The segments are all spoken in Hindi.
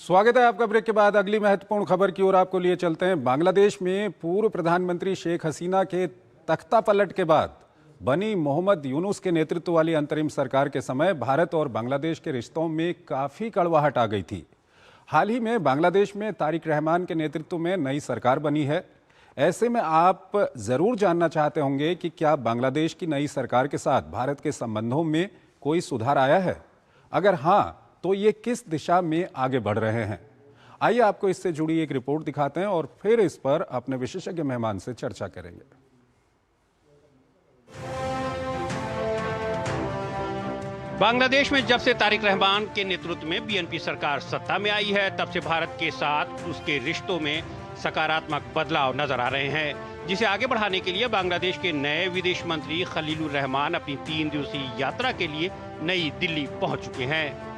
स्वागत है आपका। ब्रेक के बाद अगली महत्वपूर्ण खबर की ओर आपको लिए चलते हैं। बांग्लादेश में पूर्व प्रधानमंत्री शेख हसीना के तख्ता पलट के बाद बनी मोहम्मद यूनुस के नेतृत्व वाली अंतरिम सरकार के समय भारत और बांग्लादेश के रिश्तों में काफ़ी कड़वाहट आ गई थी। हाल ही में बांग्लादेश में तारिक रहमान के नेतृत्व में नई सरकार बनी है। ऐसे में आप ज़रूर जानना चाहते होंगे कि क्या बांग्लादेश की नई सरकार के साथ भारत के संबंधों में कोई सुधार आया है? अगर हाँ, तो ये किस दिशा में आगे बढ़ रहे हैं? आइए आपको इससे जुड़ी एक रिपोर्ट दिखाते हैं और फिर इस पर अपने विशेषज्ञ मेहमान से चर्चा करेंगे। बांग्लादेश में जब से तारिक रहमान के नेतृत्व में बीएनपी सरकार सत्ता में आई है, तब से भारत के साथ उसके रिश्तों में सकारात्मक बदलाव नजर आ रहे हैं, जिसे आगे बढ़ाने के लिए बांग्लादेश के नए विदेश मंत्री खलीलुर रहमान अपनी 3 दिवसीय यात्रा के लिए नई दिल्ली पहुंच चुके हैं।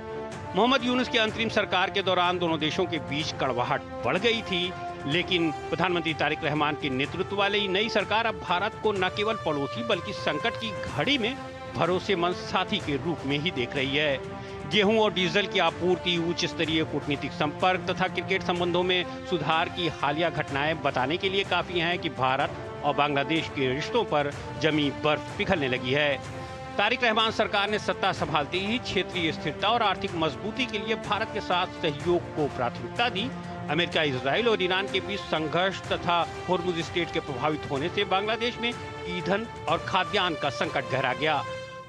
मोहम्मद यूनुस की अंतरिम सरकार के दौरान दोनों देशों के बीच कड़वाहट बढ़ गई थी, लेकिन प्रधानमंत्री तारिक रहमान के नेतृत्व वाली नई सरकार अब भारत को न केवल पड़ोसी बल्कि संकट की घड़ी में भरोसेमंद साथी के रूप में ही देख रही है। गेहूं और डीजल की आपूर्ति, उच्च स्तरीय कूटनीतिक संपर्क तथा क्रिकेट संबंधों में सुधार की हालिया घटनाएं बताने के लिए काफी हैं कि भारत और बांग्लादेश के रिश्तों पर जमी बर्फ पिघलने लगी है। तारिक रहमान सरकार ने सत्ता संभालते ही क्षेत्रीय स्थिरता और आर्थिक मजबूती के लिए भारत के साथ सहयोग को प्राथमिकता दी। अमेरिका, इजराइल और ईरान के बीच संघर्ष तथा होर्मुज स्ट्रेट के प्रभावित होने से बांग्लादेश में ईंधन और खाद्यान्न का संकट गहरा गया,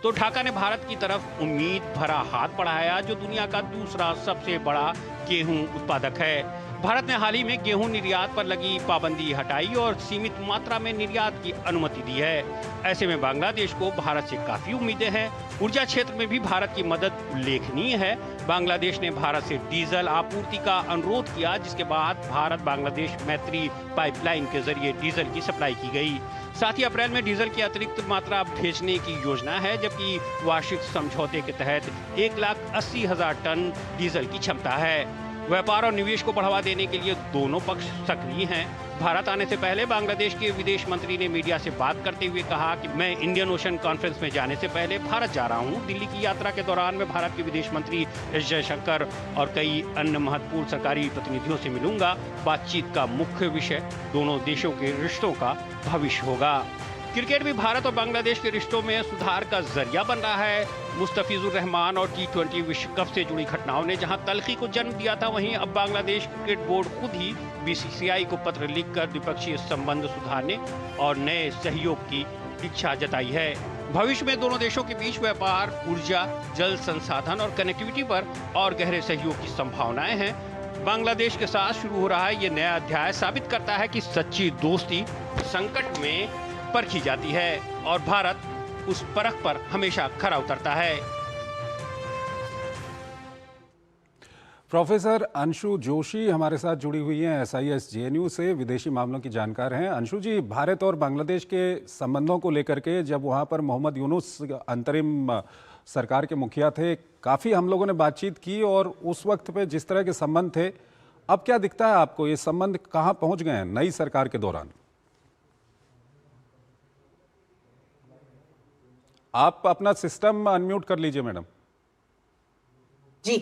तो ढाका ने भारत की तरफ उम्मीद भरा हाथ बढ़ाया, जो दुनिया का दूसरा सबसे बड़ा गेहूं उत्पादक है। भारत ने हाल ही में गेहूं निर्यात पर लगी पाबंदी हटाई और सीमित मात्रा में निर्यात की अनुमति दी है। ऐसे में बांग्लादेश को भारत से काफी उम्मीदें हैं। ऊर्जा क्षेत्र में भी भारत की मदद उल्लेखनीय है। बांग्लादेश ने भारत से डीजल आपूर्ति का अनुरोध किया, जिसके बाद भारत बांग्लादेश मैत्री पाइपलाइन के जरिए डीजल की सप्लाई की गई। साथ ही अप्रैल में डीजल की अतिरिक्त मात्रा भेजने की योजना है, जबकि वार्षिक समझौते के तहत 1,80,000 टन डीजल की क्षमता है। व्यापार और निवेश को बढ़ावा देने के लिए दोनों पक्ष सक्रिय हैं। भारत आने से पहले बांग्लादेश के विदेश मंत्री ने मीडिया से बात करते हुए कहा कि मैं इंडियन ओशन कॉन्फ्रेंस में जाने से पहले भारत जा रहा हूं। दिल्ली की यात्रा के दौरान मैं भारत के विदेश मंत्री एस जयशंकर और कई अन्य महत्वपूर्ण सरकारी प्रतिनिधियों से मिलूंगा। बातचीत का मुख्य विषय दोनों देशों के रिश्तों का भविष्य होगा। क्रिकेट भी भारत और बांग्लादेश के रिश्तों में सुधार का जरिया बन रहा है। मुस्तफिजुर रहमान और T20 विश्व कप से जुड़ी घटनाओं ने जहां तल्खी को जन्म दिया था, वहीं अब बांग्लादेश क्रिकेट बोर्ड खुद ही BCCI को पत्र लिखकर द्विपक्षीय संबंध सुधारने और नए सहयोग की इच्छा जताई है। भविष्य में दोनों देशों के बीच व्यापार, ऊर्जा, जल संसाधन और कनेक्टिविटी पर और गहरे सहयोग की संभावनाएं हैं। बांग्लादेश के साथ शुरू हो रहा ये नया अध्याय साबित करता है कि सच्ची दोस्ती संकट में परखी जाती है और भारत उस परख पर हमेशा खरा उतरता है। प्रोफेसर अंशु जोशी हमारे साथ जुड़ी हुई हैं, SIS JNU से विदेशी मामलों की जानकार हैं। अंशु जी, भारत और बांग्लादेश के संबंधों को लेकर के जब वहां पर मोहम्मद यूनुस अंतरिम सरकार के मुखिया थे, काफ़ी हम लोगों ने बातचीत की और उस वक्त पे जिस तरह के संबंध थे, अब क्या दिखता है आपको? ये संबंध कहाँ पहुँच गए हैं नई सरकार के दौरान? आप अपना सिस्टम अनम्यूट कर लीजिए मैडम। जी,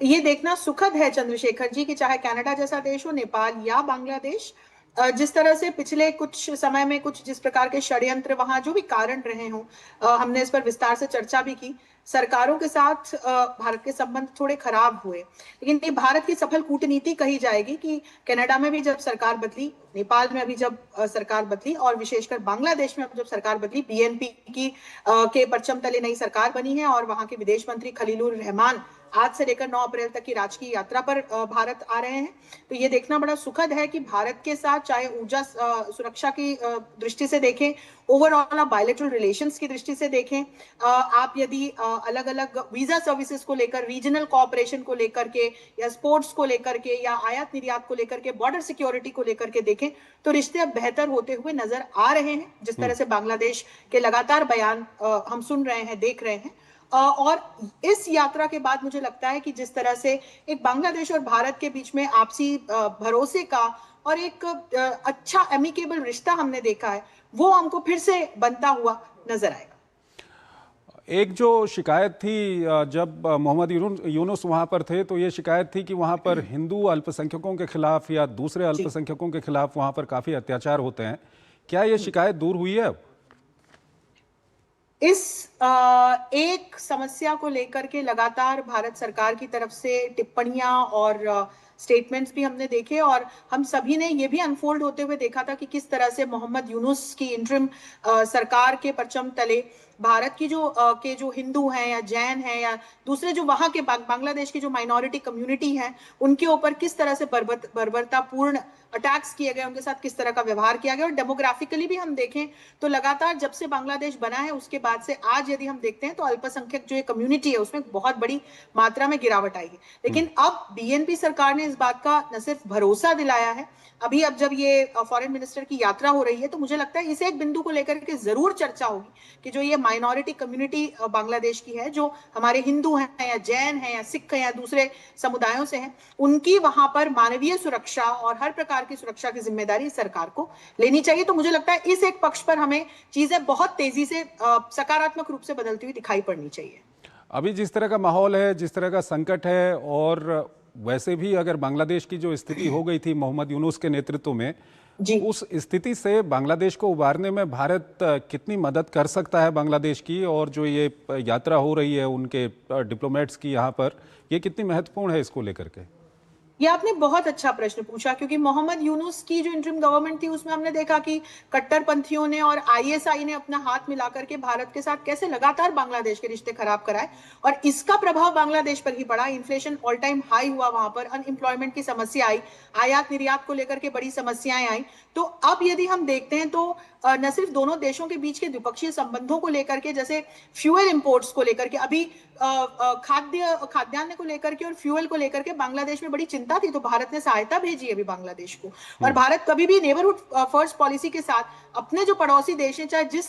ये देखना सुखद है चंद्रशेखर जी कि चाहे कनाडा जैसा देश हो, नेपाल या बांग्लादेश, जिस तरह से पिछले कुछ समय में कुछ जिस प्रकार के षड्यंत्र वहां जो भी कारण रहे हों, हमने इस पर विस्तार से चर्चा भी की। सरकारों के साथ भारत के संबंध थोड़े खराब हुए, लेकिन ये भारत की सफल कूटनीति कही जाएगी कि कनाडा में भी जब सरकार बदली, नेपाल में अभी जब सरकार बदली और विशेषकर बांग्लादेश में अब जब सरकार बदली, बीएनपी की के परचम तले नई सरकार बनी है और वहां के विदेश मंत्री खलीलुर रहमान आज से लेकर 9 अप्रैल तक की राजकीय यात्रा पर भारत आ रहे हैं। तो ये देखना बड़ा सुखद है कि भारत के साथ चाहे ऊर्जा सुरक्षा की दृष्टि से देखें, ओवरऑल बायलैटरल रिलेशंस की दृष्टि से देखें, आप यदि अलग अलग वीजा सर्विसेज को लेकर, रीजनल कोऑपरेशन को लेकर के या स्पोर्ट्स को लेकर के या आयात निर्यात को लेकर के, बॉर्डर सिक्योरिटी को लेकर के देखें, तो रिश्ते अब बेहतर होते हुए नजर आ रहे हैं। जिस तरह से बांग्लादेश के लगातार बयान हम सुन रहे हैं, देख रहे हैं, और इस यात्रा के बाद मुझे लगता है कि जिस तरह से एक बांग्लादेश और भारत के बीच में आपसी भरोसे का और एक अच्छा एमिकेबल रिश्ता हमने देखा है, वो हमको फिर से बनता हुआ नजर आएगा। एक जो शिकायत थी जब मोहम्मद यूनुस वहाँ पर थे, तो ये शिकायत थी कि वहाँ पर हिंदू अल्पसंख्यकों के खिलाफ या दूसरे अल्पसंख्यकों के खिलाफ वहाँ पर काफ़ी अत्याचार होते हैं। क्या ये शिकायत दूर हुई है अब? इस एक समस्या को लेकर के लगातार भारत सरकार की तरफ से टिप्पणियां और स्टेटमेंट्स भी हमने देखे, और हम सभी ने ये भी अनफोल्ड होते हुए देखा था कि किस तरह से मोहम्मद यूनुस की इंटरिम सरकार के परचम तले भारत की जो हिंदू हैं या जैन हैं या दूसरे जो वहां के बांग्लादेश की जो माइनॉरिटी कम्युनिटी है, उनके ऊपर किस तरह से बर्बरतापूर्ण अटैक्स किए गए, उनके साथ किस तरह का व्यवहार किया गया। और डेमोग्राफिकली भी हम देखें तो लगातार जब से बांग्लादेश बना है उसके बाद से आज यदि हम देखते हैं तो अल्पसंख्यक जो ये कम्युनिटी है उसमें बहुत बड़ी मात्रा में गिरावट आई है। लेकिन अब बीएनपी सरकार ने इस बात का न सिर्फ भरोसा दिलाया है, अब जब ये फॉरेन मिनिस्टर की यात्रा हो रही है तो मुझे लगता है इस एक बिंदु को लेकर के जरूर चर्चा होगी कि जो ये माइनॉरिटी कम्युनिटी बांग्लादेश की है, जो हमारे हिंदू हैं या जैन हैं या सिख हैं या दूसरे समुदायों से हैं, उनकी वहां पर मानवीय सुरक्षा और हर प्रकार की सुरक्षा की जिम्मेदारी सरकार को लेनी चाहिए। तो मुझे लगता है इस एक पक्ष पर हमें चीजें बहुत तेजी से सकारात्मक रूप से बदलती हुई दिखाई पड़नी चाहिए। अभी जिस तरह का माहौल है, जिस तरह का संकट है, और वैसे भी अगर बांग्लादेश की जो स्थिति हो गई थी मोहम्मद यूनुस के नेतृत्व में, उस स्थिति से बांग्लादेश को उबारने में भारत कितनी मदद कर सकता है बांग्लादेश की, और जो ये यात्रा हो रही है उनके डिप्लोमेट्स की यहाँ पर, ये कितनी महत्वपूर्ण है इसको लेकर के? ये आपने बहुत अच्छा प्रश्न पूछा, क्योंकि मोहम्मद यूनुस की जो इंटरिम गवर्नमेंट थी उसमें हमने देखा कि कट्टरपंथियों ने और आईएसआई ने अपना हाथ मिलाकर के भारत के साथ कैसे लगातार बांग्लादेश के रिश्ते खराब कराए, और इसका प्रभाव बांग्लादेश पर ही पड़ा। इन्फ्लेशन ऑल टाइम हाई हुआ वहां पर, अनएम्प्लॉयमेंट की समस्या आई, आयात निर्यात को लेकर के बड़ी समस्याएं आई। तो अब यदि हम देखते हैं तो न सिर्फ दोनों देशों के बीच के द्विपक्षीय संबंधों को लेकर के, जैसे फ्यूल इंपोर्ट्स को लेकर के, अभी खाद्यान्न को लेकर के और फ्यूल को लेकर के बांग्लादेश में बड़ी चिंता थी, तो भारत ने सहायता भेजी अभी बांग्लादेश को। और भारत कभी भी नेबरहुड फर्स्ट पॉलिसी के साथ अपने जो पड़ोसी देश हैं, चाहे जिस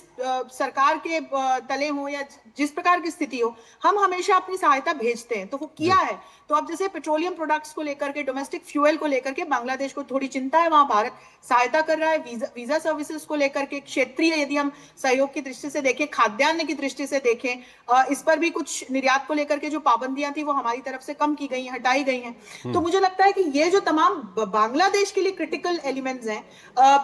सरकार के तले हो या जिस प्रकार की स्थिति हो, हम हमेशा अपनी सहायता भेजते हैं। तो वो किया है। तो अब जैसे पेट्रोलियम प्रोडक्ट्स को लेकर के, डोमेस्टिक फ्यूल को लेकर के बांग्लादेश को थोड़ी चिंता है, वहां भारत सहायता कर रहा है। वीजा सर्विसेज को लेकर के, क्षेत्रीय यदि हम सहयोग की दृष्टि से देखें, खाद्यान्न की दृष्टि से देखें, इस पर भी कुछ निर्यात को लेकर के जो पाबंदियां थी वो हमारी तरफ से कम की गई हैं, हटाई गई हैं। तो मुझे लगता है कि ये जो तमाम बांग्लादेश के लिए क्रिटिकल एलिमेंट्स हैं,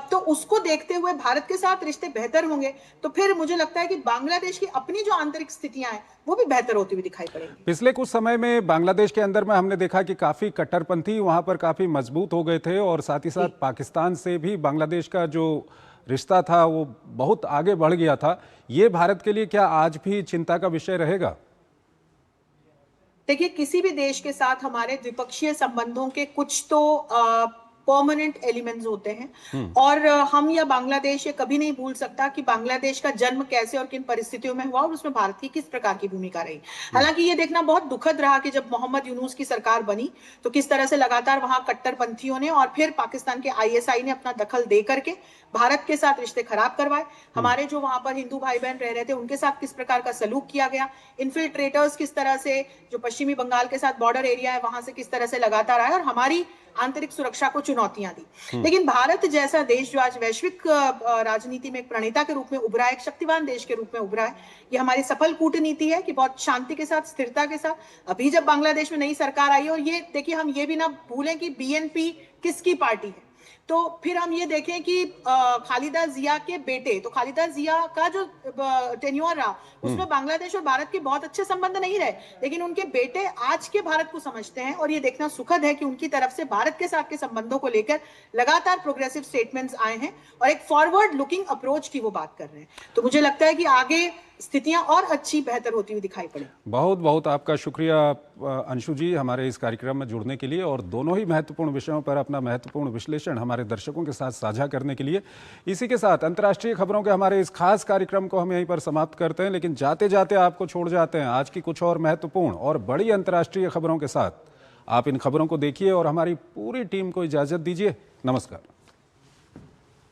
तो उसको देखते हुए भारत के साथ रिश्ते बेहतर होंगे, तो फिर मुझे लगता है कि बांग्लादेश की अपनी जो आंतरिक स्थितियां हैं वो भी बेहतर होती हुई दिखाई पड़ेंगी। पिछले कुछ समय में बांग्लादेश के अंदर में हमने देखा कि काफी कट्टरपंथी वहां पर काफी मजबूत हो गए थे, और साथ ही साथ पाकिस्तान से भी बांग्लादेश का जो रिश्ता था वो बहुत आगे बढ़ गया था। ये भारत के लिए क्या आज भी चिंता का विषय रहेगा? देखिए, किसी भी देश के साथ हमारे द्विपक्षीय संबंधों के कुछ तो परमानेंट एलिमेंट्स होते हैं, और हम या बांग्लादेश ये कभी नहीं भूल सकता कि बांग्लादेश का जन्म कैसे और किन परिस्थितियों में हुआ और उसमें भारत की किस प्रकार की भूमिका रही। हालांकि ये देखना बहुत दुखद रहा कि जब मोहम्मद यूनुस की सरकार बनी तो किस तरह से लगातार वहां कट्टरपंथियों ने और फिर पाकिस्तान के आईएसआई ने अपना दखल दे करके भारत के साथ रिश्ते खराब करवाए। हमारे जो वहां पर हिंदू भाई बहन रह रहे थे उनके साथ किस प्रकार का सलूक किया गया, इन्फिल्ट्रेटर्स किस तरह से जो पश्चिमी बंगाल के साथ बॉर्डर एरिया है वहां से किस तरह से लगातार आए और हमारी आंतरिक सुरक्षा को चुनौतियां दी। लेकिन भारत जैसा देश जो आज वैश्विक राजनीति में एक प्रणेता के रूप में उभरा है, एक शक्तिवान देश के रूप में उभरा है, ये हमारी सफल कूटनीति है कि बहुत शांति के साथ, स्थिरता के साथ अभी जब बांग्लादेश में नई सरकार आई, और ये देखिए हम ये भी ना भूलें कि बीएनपी किसकी पार्टी है। तो फिर हम ये देखें कि खालिदा जिया के बेटे, तो खालिदा जिया का जो टेन्योर रहा उसमें बांग्लादेश और भारत के बहुत अच्छे संबंध नहीं रहे, लेकिन उनके बेटे आज के भारत को समझते हैं, और ये देखना सुखद है कि उनकी तरफ से भारत के साथ के संबंधों को लेकर लगातार प्रोग्रेसिव स्टेटमेंट्स आए हैं और एक फॉरवर्ड लुकिंग अप्रोच की वो बात कर रहे हैं। तो मुझे लगता है कि आगे स्थितियां और अच्छी बेहतर होती हुई दिखाई पड़े। बहुत बहुत आपका शुक्रिया अंशु जी, हमारे इस कार्यक्रम में जुड़ने के लिए और दोनों ही महत्वपूर्ण विषयों पर अपना महत्वपूर्ण विश्लेषण हमारे दर्शकों के साथ साझा करने के लिए। इसी के साथ अंतर्राष्ट्रीय खबरों के हमारे इस खास कार्यक्रम को हम यहीं पर समाप्त करते हैं, लेकिन जाते जाते आपको छोड़ जाते हैं आज की कुछ और महत्वपूर्ण और बड़ी अंतर्राष्ट्रीय खबरों के साथ। आप इन खबरों को देखिए और हमारी पूरी टीम को इजाजत दीजिए। नमस्कार।